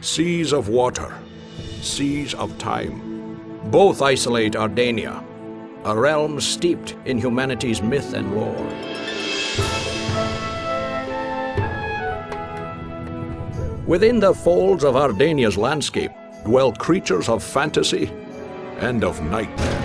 Seas of water, seas of time. Both isolate Ardania, a realm steeped in humanity's myth and lore. Within the folds of Ardania's landscape dwell creatures of fantasy and of nightmare.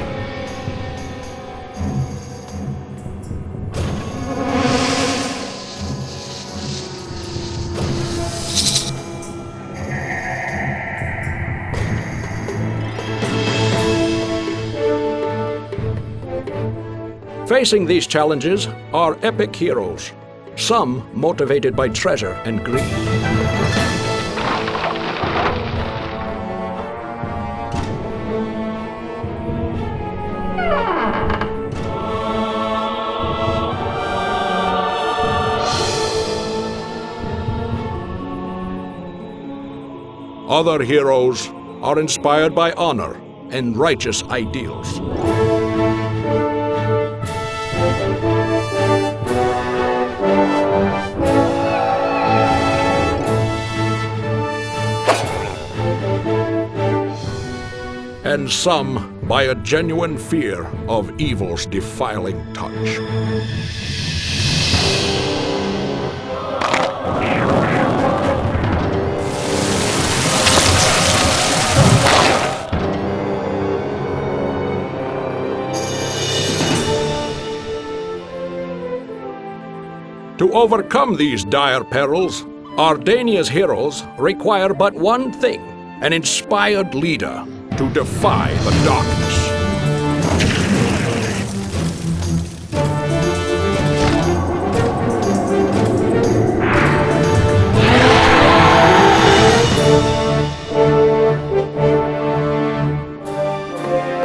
Facing these challenges are epic heroes, some motivated by treasure and greed. Other heroes are inspired by honor and righteous ideals. And some by a genuine fear of evil's defiling touch. To overcome these dire perils, Ardania's heroes require but one thing: an inspired leader to defy the darkness.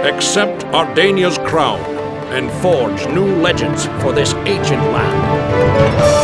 Accept Ardania's crown and forge new legends for this ancient land.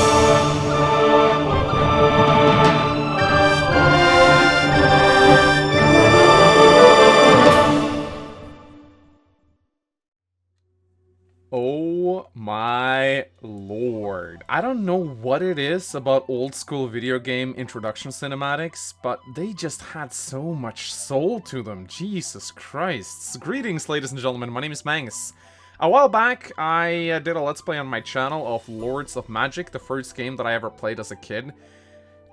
Oh my lord. I don't know what it is about old school video game introduction cinematics, but they just had so much soul to them. Jesus Christ. Greetings, ladies and gentlemen, my name is Mangus. A while back, I did a Let's Play on my channel of Lords of Magic, the first game that I ever played as a kid.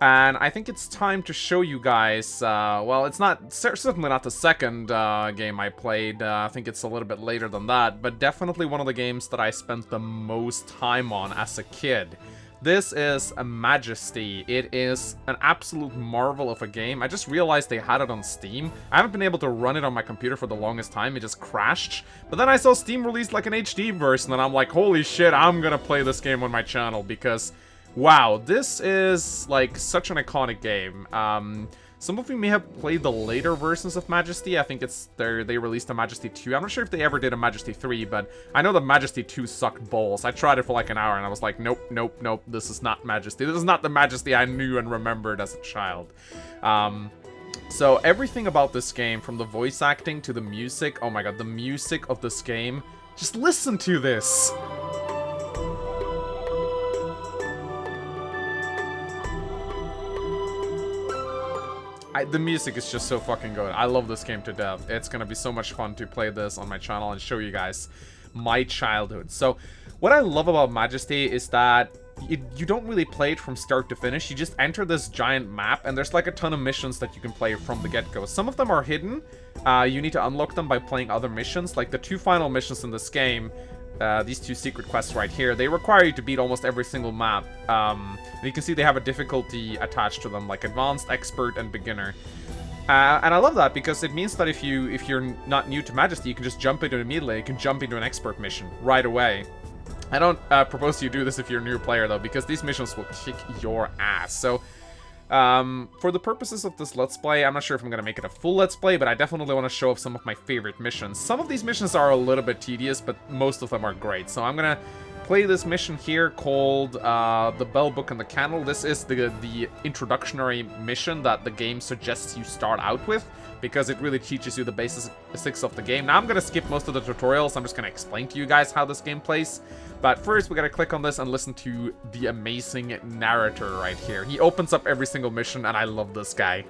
And I think it's time to show you guys, well, it's not, certainly not the second game I played, I think it's a little bit later than that, but definitely one of the games that I spent the most time on as a kid. This is a Majesty. It is an absolute marvel of a game. I just realized they had it on Steam. I haven't been able to run it on my computer for the longest time. It just crashed. But then I saw Steam released like an HD version, and I'm like, holy shit, I'm gonna play this game on my channel because, wow, this is like such an iconic game. Some of you may have played the later versions of Majesty. I think it's they released a Majesty 2. I'm not sure if they ever did a Majesty 3, but I know that Majesty 2 sucked balls. I tried it for like an hour and I was like, nope, nope, nope, this is not Majesty. This is not the Majesty I knew and remembered as a child. So everything about this game, from the voice acting to the music, oh my god, the music of this game, just listen to this! The music is just so fucking good. I love this game to death. It's gonna be so much fun to play this on my channel and show you guys my childhood. So, what I love about Majesty is that you don't really play it from start to finish. You just enter this giant map, and there's like a ton of missions that you can play from the get-go. Some of them are hidden. You need to unlock them by playing other missions. Like the two final missions in this game, these two secret quests right here, they require you to beat almost every single map. And you can see they have a difficulty attached to them, like Advanced, Expert, and Beginner. And I love that because it means that if you're not new to Majesty, you can just jump into it immediately. You can jump into an Expert mission right away. I don't propose you do this if you're a new player, though, because these missions will kick your ass. So, for the purposes of this Let's Play, I'm not sure if I'm going to make it a full Let's Play, but I definitely want to show off some of my favorite missions. Some of these missions are a little bit tedious, but most of them are great. So I'm going to play this mission here called the Bell Book and the Candle. This is the introductory mission that the game suggests you start out with, because it really teaches you the basics of the game. Now I'm going to skip most of the tutorials. I'm just going to explain to you guys how this game plays. But first, we got to click on this and listen to the amazing narrator right here. He opens up every single mission, and I love this guy.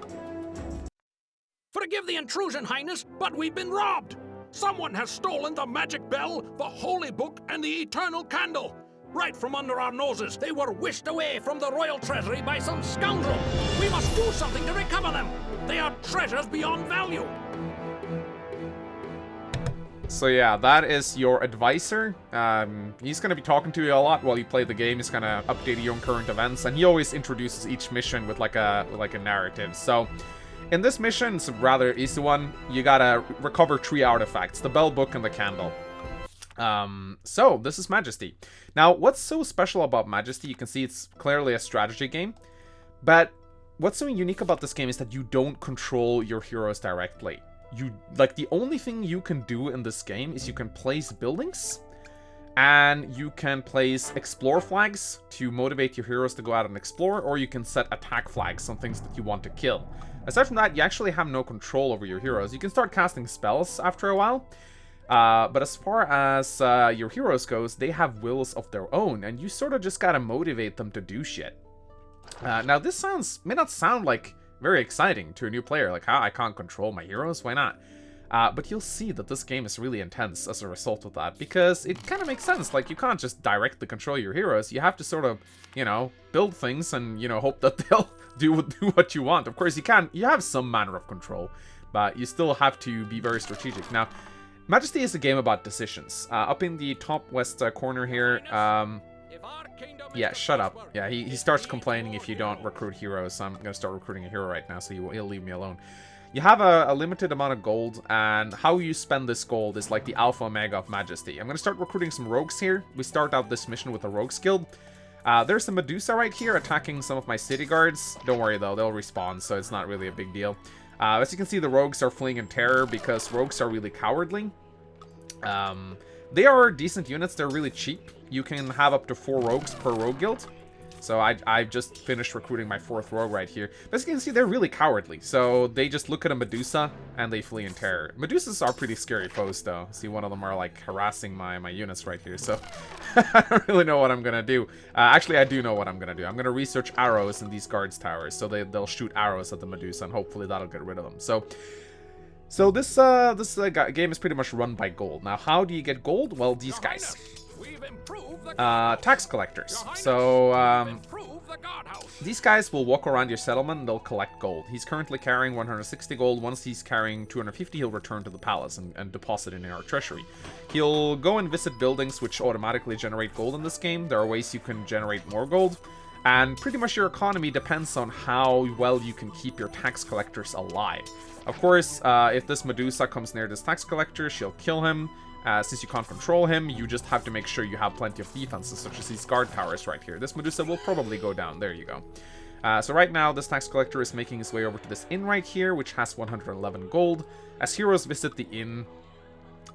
Forgive the intrusion, Highness, but we've been robbed! Someone has stolen the magic bell, the holy book, and the eternal candle! Right from under our noses, they were whisked away from the royal treasury by some scoundrel! We must do something to recover them! They are treasures beyond value! So yeah, that is your advisor. He's going to be talking to you a lot while you play the game. He's going to update you on current events, and he always introduces each mission with like a narrative. So in this mission, it's a rather easy one. You gotta recover 3 artifacts: the bell, book, and the candle. So this is Majesty. Now, what's so special about Majesty? You can see it's clearly a strategy game, but what's so unique about this game is that you don't control your heroes directly. The only thing you can do in this game is you can place buildings, and you can place explore flags to motivate your heroes to go out and explore, or you can set attack flags on things that you want to kill. Aside from that, you actually have no control over your heroes. You can start casting spells after a while, but as far as your heroes goes, they have wills of their own, and you sort of just gotta motivate them to do shit. Now, this may not sound like very exciting to a new player, like, how I can't control my heroes, why not? But you'll see that this game is really intense as a result of that, because it kind of makes sense. Like, you can't just directly control your heroes. You have to sort of, build things and, hope that they'll do what you want. Of course, you have some manner of control, but you still have to be very strategic. Now, Majesty is a game about decisions. Up in the top west corner here, yeah, shut up. Yeah, he starts complaining if you don't recruit heroes, so I'm going to start recruiting a hero right now, so he'll leave me alone. You have a limited amount of gold, and how you spend this gold is like the alpha omega of Majesty. I'm going to start recruiting some rogues here. We start out this mission with a rogues guild. There's a Medusa right here attacking some of my city guards. Don't worry though, they'll respawn, so it's not really a big deal. As you can see, the rogues are fleeing in terror because rogues are really cowardly. They are decent units, they're really cheap. You can have up to 4 rogues per rogue guild. So I just finished recruiting my 4th rogue right here. But as you can see, they're really cowardly. So they just look at a Medusa and they flee in terror. Medusas are pretty scary foes though. See, one of them are like harassing my units right here. So I don't really know what I'm gonna do. Actually, I do know what I'm gonna do. I'm gonna research arrows in these guards towers. So they'll shoot arrows at the Medusa and hopefully that'll get rid of them. So this game is pretty much run by gold. Now, how do you get gold? Well, these guys. Tax collectors. So, these guys will walk around your settlement and they'll collect gold. He's currently carrying 160 gold. Once he's carrying 250, he'll return to the palace and deposit it in our treasury. He'll go and visit buildings which automatically generate gold in this game. There are ways you can generate more gold. And pretty much your economy depends on how well you can keep your tax collectors alive. Of course, if this Medusa comes near this tax collector, she'll kill him. Since you can't control him, you just have to make sure you have plenty of defenses, such as these guard towers right here. This Medusa will probably go down. There you go. So right now, this tax collector is making his way over to this inn right here, which has 111 gold. As heroes visit the inn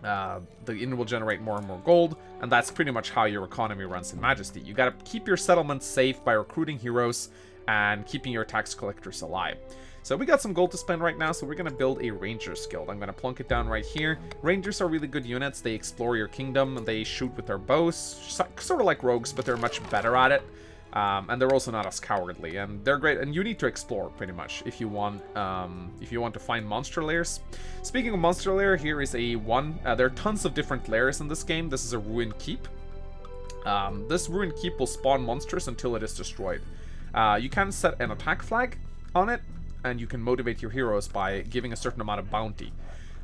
will generate more and more gold, and that's pretty much how your economy runs in Majesty. You gotta keep your settlement safe by recruiting heroes and keeping your tax collectors alive. So we got some gold to spend right now, so we're going to build a Rangers Guild. I'm going to plunk it down right here. Rangers are really good units. They explore your kingdom, and they shoot with their bows. Sort of like rogues, but they're much better at it. And they're also not as cowardly, and they're great. And you need to explore, pretty much, if you want to find monster lairs. Speaking of monster lair, here is there are tons of different lairs in this game. This is a ruined keep. This ruined keep will spawn monsters until it is destroyed. You can set an attack flag on it, and you can motivate your heroes by giving a certain amount of bounty.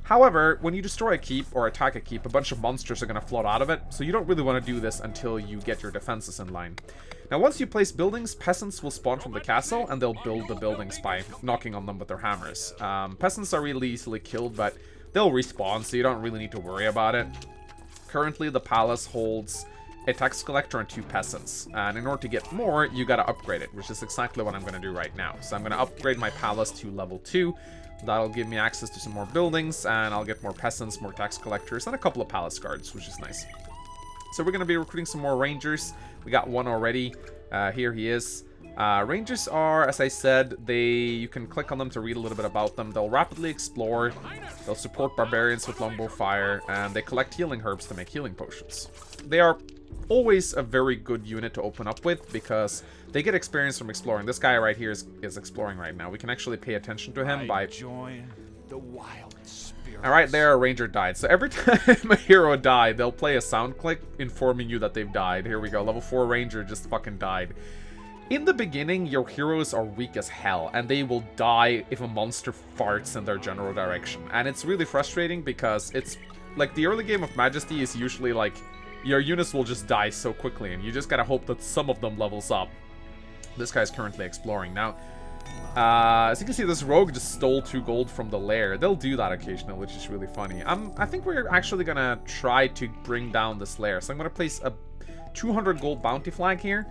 However, when you destroy a keep or attack a keep, a bunch of monsters are going to flood out of it, so you don't really want to do this until you get your defenses in line. Now, once you place buildings, peasants will spawn from the castle, and they'll build the buildings by knocking on them with their hammers. Peasants are really easily killed, but they'll respawn, so you don't really need to worry about it. Currently, the palace holds a tax collector and 2 peasants, and in order to get more, you gotta upgrade it, which is exactly what I'm gonna do right now. So I'm gonna upgrade my palace to level 2. That'll give me access to some more buildings, and I'll get more peasants, more tax collectors, and a couple of palace guards, which is nice. So we're gonna be recruiting some more rangers. We got one already. Here he is. Rangers are, as I said, you can click on them to read a little bit about them. They'll rapidly explore, they'll support barbarians with longbow fire, and they collect healing herbs to make healing potions. They are always a very good unit to open up with because they get experience from exploring. This guy right here is exploring right now. We can actually pay attention to him by Alright, there, a ranger died. So every time a hero died, they'll play a sound clip informing you that they've died. Here we go, level 4 ranger just fucking died. In the beginning, your heroes are weak as hell, and they will die if a monster farts in their general direction. And it's really frustrating because it's, like, the early game of Majesty is usually, like, your units will just die so quickly, and you just gotta hope that some of them levels up. This guy's currently exploring. Now, as you can see, this rogue just stole 2 gold from the lair. They'll do that occasionally, which is really funny. I think we're actually gonna try to bring down this lair. So I'm gonna place a 200 gold bounty flag here.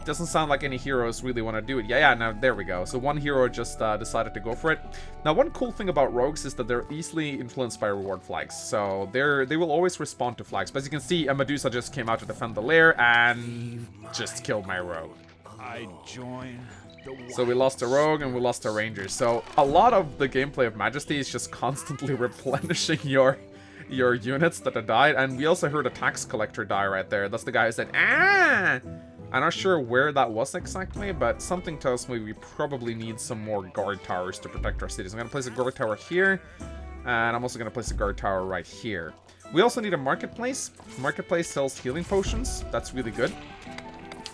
Doesn't sound like any heroes really want to do it. Yeah, now there we go. So one hero just decided to go for it. Now, one cool thing about rogues is that they're easily influenced by reward flags. So they will always respond to flags. But as you can see, a Medusa just came out to defend the lair and just killed my rogue. So we lost a rogue and we lost a ranger. So a lot of the gameplay of Majesty is just constantly replenishing your units that have died. And we also heard a tax collector die right there. That's the guy who said, "Ah!" I'm not sure where that was exactly, but something tells me we probably need some more guard towers to protect our cities. I'm going to place a guard tower here, and I'm also going to place a guard tower right here. We also need a marketplace. Marketplace sells healing potions. That's really good.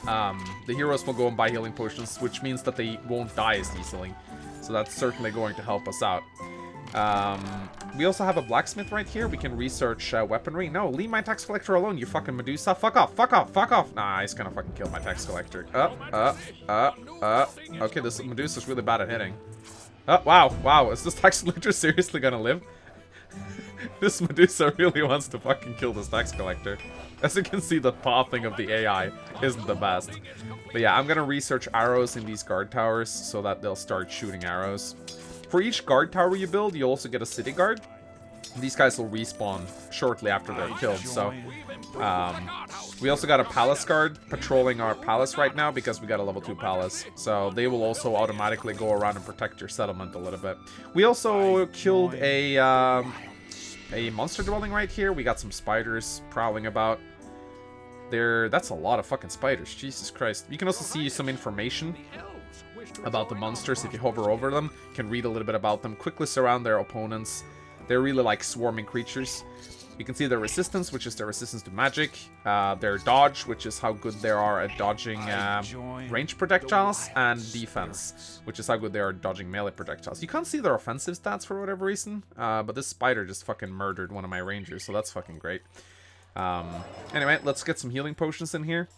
The heroes will go and buy healing potions, which means that they won't die as easily. So that's certainly going to help us out. We also have a blacksmith right here. We can research weaponry. No, leave my tax collector alone, you fucking Medusa. Fuck off, fuck off, fuck off. Nah, he's gonna fucking kill my tax collector. Okay, this Medusa's really bad at hitting. Wow, is this tax collector seriously gonna live? This Medusa really wants to fucking kill this tax collector. As you can see, the pathing of the AI isn't the best. But yeah, I'm gonna research arrows in these guard towers so that they'll start shooting arrows. For each guard tower you build, you also get a city guard. These guys will respawn shortly after they're killed, so... we also got a palace guard patrolling our palace right now because we got a level 2 palace. So they will also automatically go around and protect your settlement a little bit. We also killed a monster dwelling right here. We got some spiders prowling about. That's a lot of fucking spiders, Jesus Christ. You can also see some information about the monsters if you hover over them. You can read a little bit about them, quickly surround their opponents. They're really like swarming creatures. You can see their resistance, which is their resistance to magic, their dodge, which is how good they are at dodging range projectiles, and defense, which is how good they are at dodging melee projectiles. You can't see their offensive stats for whatever reason, but this spider just fucking murdered one of my rangers, so that's fucking great. Anyway, let's get some healing potions in here.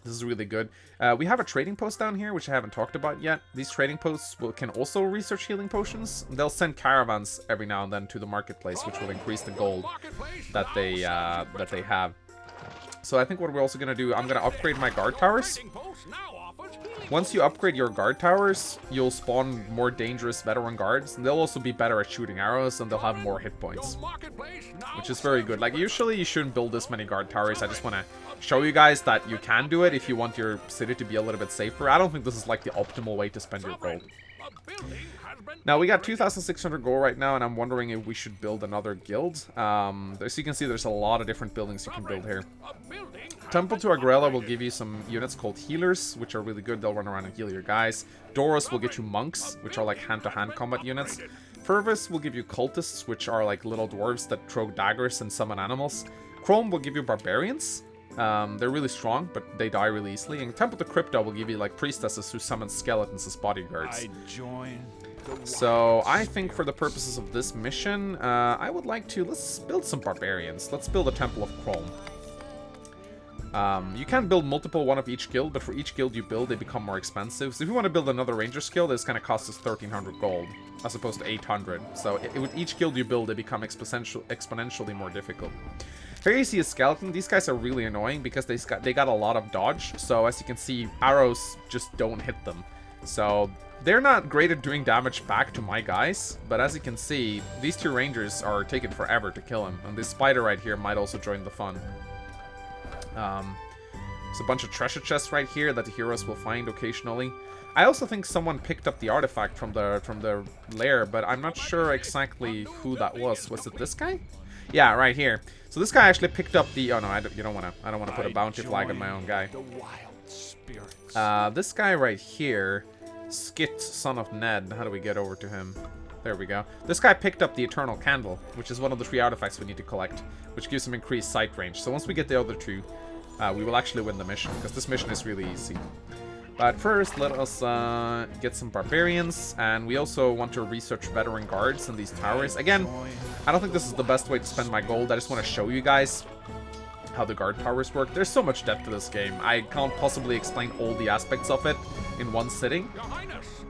This is really good. We have a trading post down here, which I haven't talked about yet. These trading posts can also research healing potions. They'll send caravans every now and then to the marketplace, which will increase the gold that they have. So I think what we're also going to do, I'm going to upgrade my guard towers. Once you upgrade your guard towers, you'll spawn more dangerous veteran guards. And they'll also be better at shooting arrows, and they'll have more hit points, which is very good. Like, usually you shouldn't build this many guard towers. I just want to show you guys that you can do it if you want your city to be a little bit safer. I don't think this is like the optimal way to spend your gold. Now, we got 2,600 gold right now, and I'm wondering if we should build another guild. As you can see, there's a lot of different buildings you can build here. Temple to Agrella will give you some units called healers, which are really good. They'll run around and heal your guys. Doros will get you monks, which are like hand-to-hand combat units. Fervis will give you cultists, which are like little dwarves that throw daggers and summon animals. Chrome will give you barbarians. They're really strong, but they die really easily. And Temple to Crypta will give you like priestesses who summon skeletons as bodyguards. So I think for the purposes of this mission, I would like to, let's build some barbarians. Let's build a Temple of Chrome. You can build multiple, one of each guild, but for each guild you build, they become more expensive. So if you want to build another ranger skill, this kind of costs us 1,300 gold, as opposed to 800. So with each guild you build, they become exponentially more difficult. Here you see a skeleton. These guys are really annoying because they got a lot of dodge. So as you can see, arrows just don't hit them. So they're not great at doing damage back to my guys. But as you can see, these two rangers are taking forever to kill him. And this spider right here might also join the fun. There's a bunch of treasure chests right here that the heroes will find occasionally. I also think someone picked up the artifact from the lair, but I'm not sure exactly who that was. Was it this guy? Yeah, right here. So this guy actually picked up the... Oh no, I don't want to put a bounty flag on my own guy. This guy right here, Skit, son of Ned. How do we get over to him? There we go. This guy picked up the Eternal Candle, which is one of the 3 artifacts we need to collect, which gives him increased sight range. So once we get the other 2, we will actually win the mission, because this mission is really easy. But first, let us get some barbarians, and we also want to research veteran guards in these towers. Again, I don't think this is the best way to spend my gold. I just want to show you guys how the guard towers work. There's so much depth to this game. I can't possibly explain all the aspects of it in one sitting.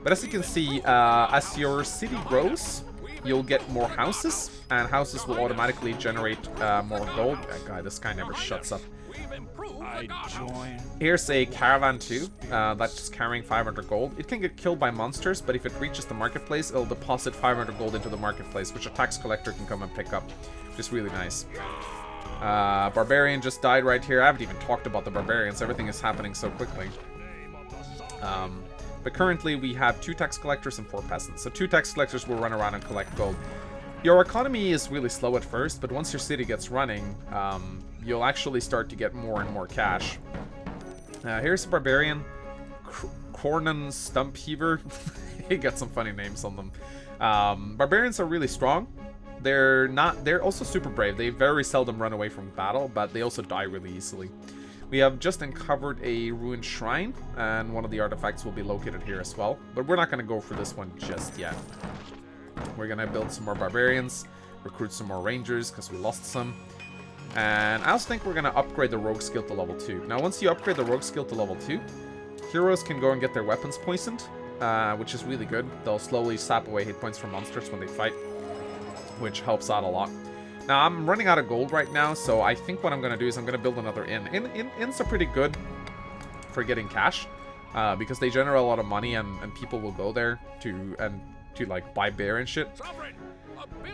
But as you can see, as your city grows, you'll get more houses, and houses will automatically generate more gold. This guy never shuts up. Here's a caravan too, that's just carrying 500 gold. It can get killed by monsters, but if it reaches the marketplace, it'll deposit 500 gold into the marketplace, which a tax collector can come and pick up, which is really nice. Barbarian just died right here. I haven't even talked about the barbarians. Everything is happening so quickly. But currently we have 2 tax collectors and 4 peasants. So 2 tax collectors will run around and collect gold. Your economy is really slow at first, but once your city gets running, you'll actually start to get more and more cash. Here's a barbarian, Cornan Stump Heaver. He got some funny names on them. Barbarians are really strong. They're also super brave. They very seldom run away from battle, but they also die really easily. We have just uncovered a ruined shrine, and one of the artifacts will be located here as well. But we're not going to go for this one just yet. We're going to build some more barbarians, recruit some more rangers, because we lost some. And I also think we're going to upgrade the rogue skill to level 2. Now, once you upgrade the rogue skill to level 2, heroes can go and get their weapons poisoned, which is really good. They'll slowly sap away hit points from monsters when they fight, which helps out a lot. Now, I'm running out of gold right now, so I think what I'm going to do is I'm going to build another inn. Inns are pretty good for getting cash, because they generate a lot of money, and people will go there to like buy beer and shit.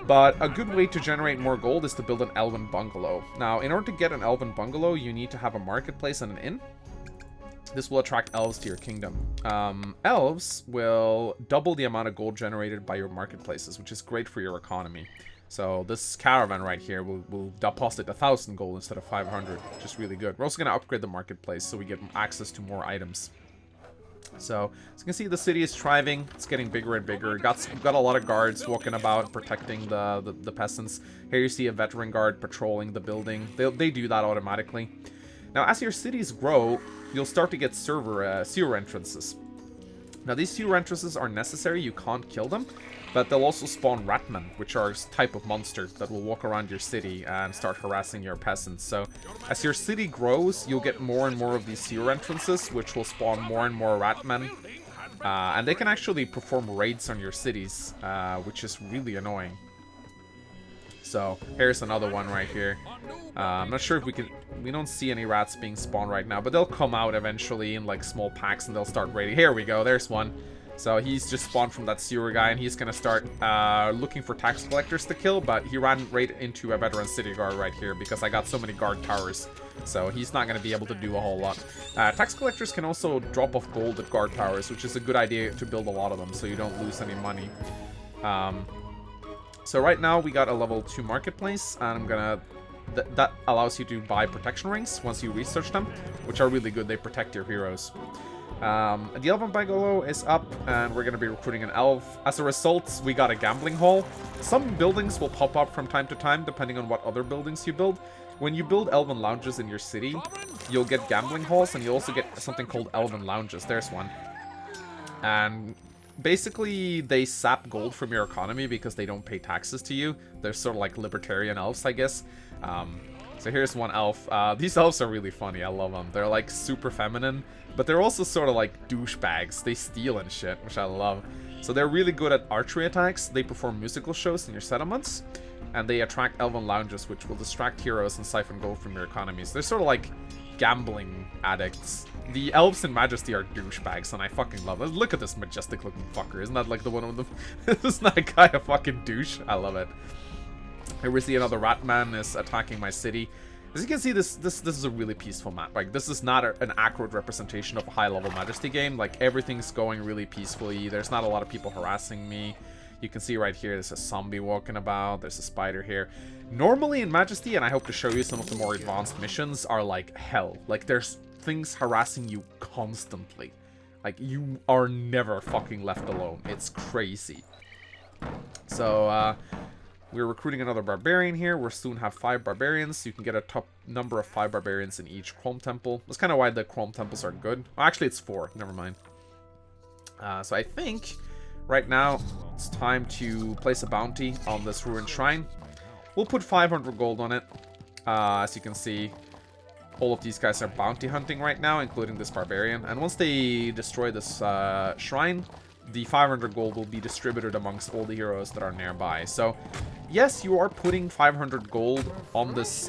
But a good way to generate more gold is to build an elven bungalow. Now, in order to get an elven bungalow, you need to have a marketplace and an inn. This will attract elves to your kingdom. Elves will double the amount of gold generated by your marketplaces, which is great for your economy. So this caravan right here will deposit 1,000 gold instead of 500, which is really good. We're also going to upgrade the marketplace so we get access to more items. So, as you can see, the city is thriving. It's getting bigger and bigger. Got a lot of guards walking about, protecting the peasants. Here you see a veteran guard patrolling the building. They do that automatically. Now, as your cities grow, you'll start to get sewer entrances. Now, these sewer entrances are necessary. You can't kill them. But they'll also spawn ratmen, which are a type of monster that will walk around your city and start harassing your peasants. So, as your city grows, you'll get more and more of these sewer entrances, which will spawn more and more ratmen. And they can actually perform raids on your cities, which is really annoying. So, here's another one right here. I'm not sure if we don't see any rats being spawned right now, but they'll come out eventually in like small packs and they'll start raiding. Here we go, there's one. So he's just spawned from that sewer guy, and he's gonna start looking for tax collectors to kill, but he ran right into a veteran city guard right here because I got so many guard towers. So he's not gonna be able to do a whole lot. Tax collectors can also drop off gold at guard towers, which is a good idea to build a lot of them so you don't lose any money. So right now we got a level 2 marketplace, and I'm gonna... that allows you to buy protection rings once you research them, which are really good. They protect your heroes. The elven bungalow is up, and we're going to be recruiting an elf. As a result, we got a gambling hall. Some buildings will pop up from time to time, depending on what other buildings you build. When you build elven lounges in your city, you'll get gambling halls, and you'll also get something called elven lounges. There's one. And basically, they sap gold from your economy because they don't pay taxes to you. They're sort of like libertarian elves, I guess. So here's one elf. These elves are really funny. I love them. They're like super feminine, but they're also sort of like douchebags. They steal and shit, which I love. So they're really good at archery attacks. They perform musical shows in your settlements, and they attract elven lounges, which will distract heroes and siphon gold from your economies. They're sort of like gambling addicts. The elves in Majesty are douchebags, and I fucking love it. Look at this majestic looking fucker. Isn't that like the one with the... Isn't that guy a fucking douche? I love it. Here we see another ratman is attacking my city. As you can see, this is a really peaceful map. Like, this is not an accurate representation of a high-level Majesty game. Like, everything's going really peacefully. There's not a lot of people harassing me. You can see right here, there's a zombie walking about. There's a spider here. Normally in Majesty, and I hope to show you some of the more advanced missions, are like hell. Like, there's things harassing you constantly. Like, you are never fucking left alone. It's crazy. So, we're recruiting another barbarian here. We'll soon have 5 barbarians. You can get a top number of 5 barbarians in each Chrome Temple. That's kind of why the Chrome Temples are good. Well, actually, it's 4. Never mind. So I think right now it's time to place a bounty on this ruined shrine. We'll put 500 gold on it. As you can see, all of these guys are bounty hunting right now, including this barbarian. And once they destroy this shrine, the 500 gold will be distributed amongst all the heroes that are nearby. So, yes, you are putting 500 gold on this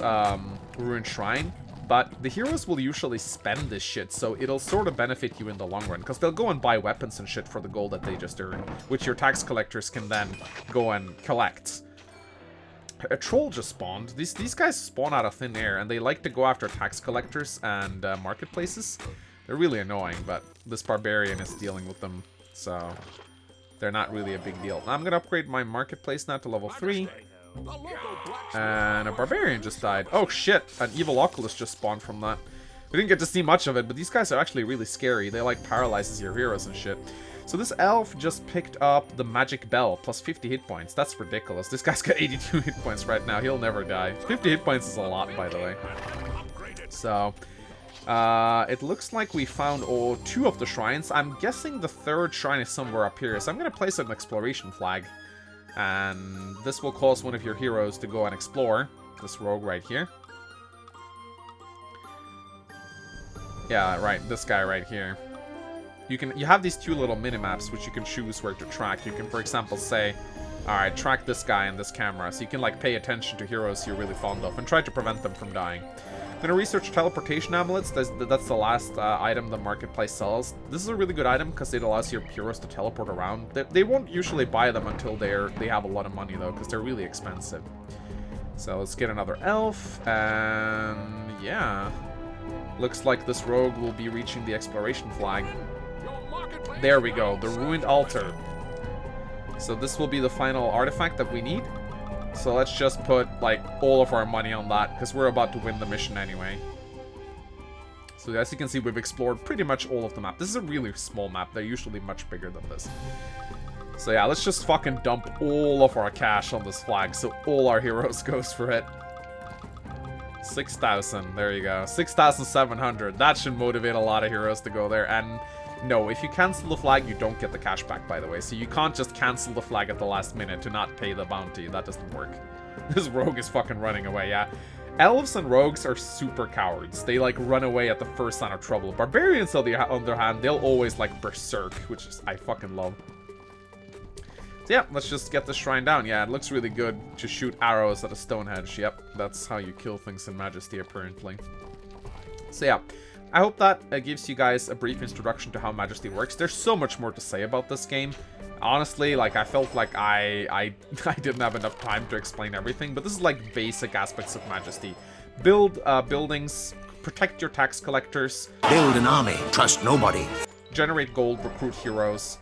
ruined shrine, but the heroes will usually spend this shit, so it'll sort of benefit you in the long run, because they'll go and buy weapons and shit for the gold that they just earned, which your tax collectors can then go and collect. A troll just spawned. These guys spawn out of thin air, and they like to go after tax collectors and marketplaces. They're really annoying, but this barbarian is dealing with them, so they're not really a big deal. I'm gonna upgrade my marketplace now to level 3. And a barbarian just died. Oh shit, an evil oculus just spawned from that. We didn't get to see much of it, but these guys are actually really scary. They like paralyzes your heroes and shit. So this elf just picked up the magic bell, plus 50 hit points. That's ridiculous. This guy's got 82 hit points right now. He'll never die. 50 hit points is a lot, by the way. So, it looks like we found all 2 of the shrines. I'm guessing the 3rd shrine is somewhere up here. So I'm going to place an exploration flag. And this will cause one of your heroes to go and explore. This rogue right here. Yeah, right. This guy right here. You have these 2 little mini-maps which you can choose where to track. You can, for example, say, alright, track this guy and this camera. So you can, like, pay attention to heroes you're really fond of and try to prevent them from dying. I'm gonna research teleportation amulets. That's the last item the marketplace sells. This is a really good item because it allows your heroes to teleport around. They won't usually buy them until they have a lot of money, though, because they're really expensive. So let's get another elf, and yeah. Looks like this rogue will be reaching the exploration flag. There we go, the ruined altar. So this will be the final artifact that we need. So let's just put, like, all of our money on that, because we're about to win the mission anyway. So as you can see, we've explored pretty much all of the map. This is a really small map. They're usually much bigger than this. So yeah, let's just fucking dump all of our cash on this flag, so all our heroes goes for it. 6,000, there you go. 6,700. That should motivate a lot of heroes to go there, and no, if you cancel the flag, you don't get the cash back, by the way. So you can't just cancel the flag at the last minute to not pay the bounty. That doesn't work. This rogue is fucking running away, yeah. Elves and rogues are super cowards. They, like, run away at the first sign of trouble. Barbarians, on the other hand, they'll always, like, berserk, which is, I fucking love. So yeah, let's just get the shrine down. Yeah, it looks really good to shoot arrows at a Stonehenge. Yep, that's how you kill things in Majesty, apparently. So yeah. I hope that gives you guys a brief introduction to how Majesty works. There's so much more to say about this game. Honestly, like, I felt like I didn't have enough time to explain everything, but this is, like, basic aspects of Majesty. Build buildings, protect your tax collectors. Build an army, trust nobody. Generate gold, recruit heroes,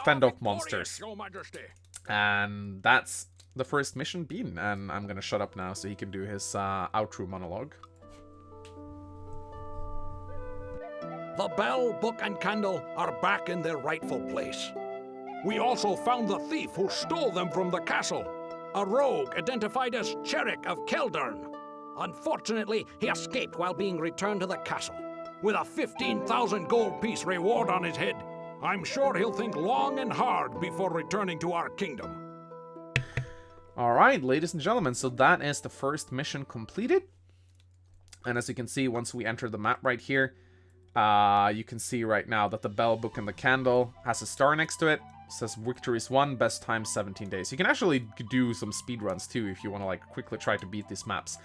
fend off monsters. And that's the first mission beaten, and I'm gonna shut up now so he can do his outro monologue. The bell, book, and candle are back in their rightful place. We also found the thief who stole them from the castle, a rogue identified as Cherrick of Keldern. Unfortunately, he escaped while being returned to the castle, with a 15,000 gold piece reward on his head. I'm sure he'll think long and hard before returning to our kingdom. Alright, ladies and gentlemen, so that is the first mission completed. And as you can see, once we enter the map right here, you can see right now that the bell, book, and the candle has a star next to it. It says victories won, best time 17 days. You can actually do some speed runs too if you want to, like, quickly try to beat these maps.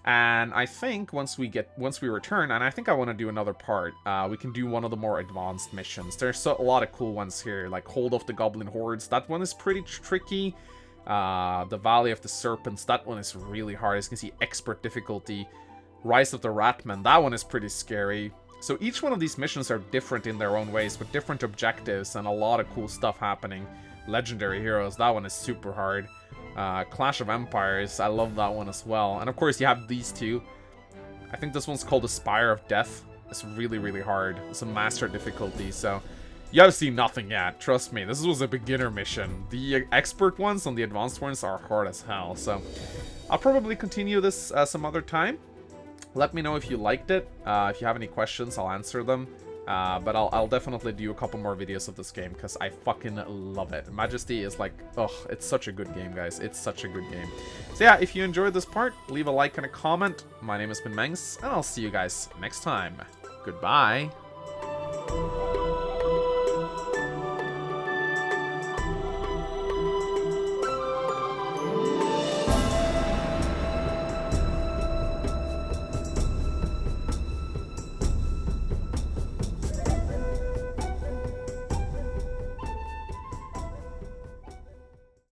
And I think once we return, and I think I want to do another part, we can do one of the more advanced missions. There's a lot of cool ones here, like hold off the goblin hordes. That one is pretty tricky. The Valley of the Serpents, that one is really hard. As you can see, expert difficulty. Rise of the Ratman, that one is pretty scary. So each one of these missions are different in their own ways, with different objectives and a lot of cool stuff happening. Legendary Heroes, that one is super hard. Clash of Empires, I love that one as well. And of course you have these two. I think this one's called the Spire of Death. It's really, really hard. It's a master difficulty, so You have seen nothing yet, trust me. This was a beginner mission. The expert ones and the advanced ones are hard as hell, so I'll probably continue this some other time. Let me know if you liked it. If you have any questions, I'll answer them. But I'll definitely do a couple more videos of this game, because I fucking love it. Majesty is like, ugh, it's such a good game, guys. It's such a good game. So yeah, if you enjoyed this part, leave a like and a comment. My name has been Mengs, and I'll see you guys next time. Goodbye.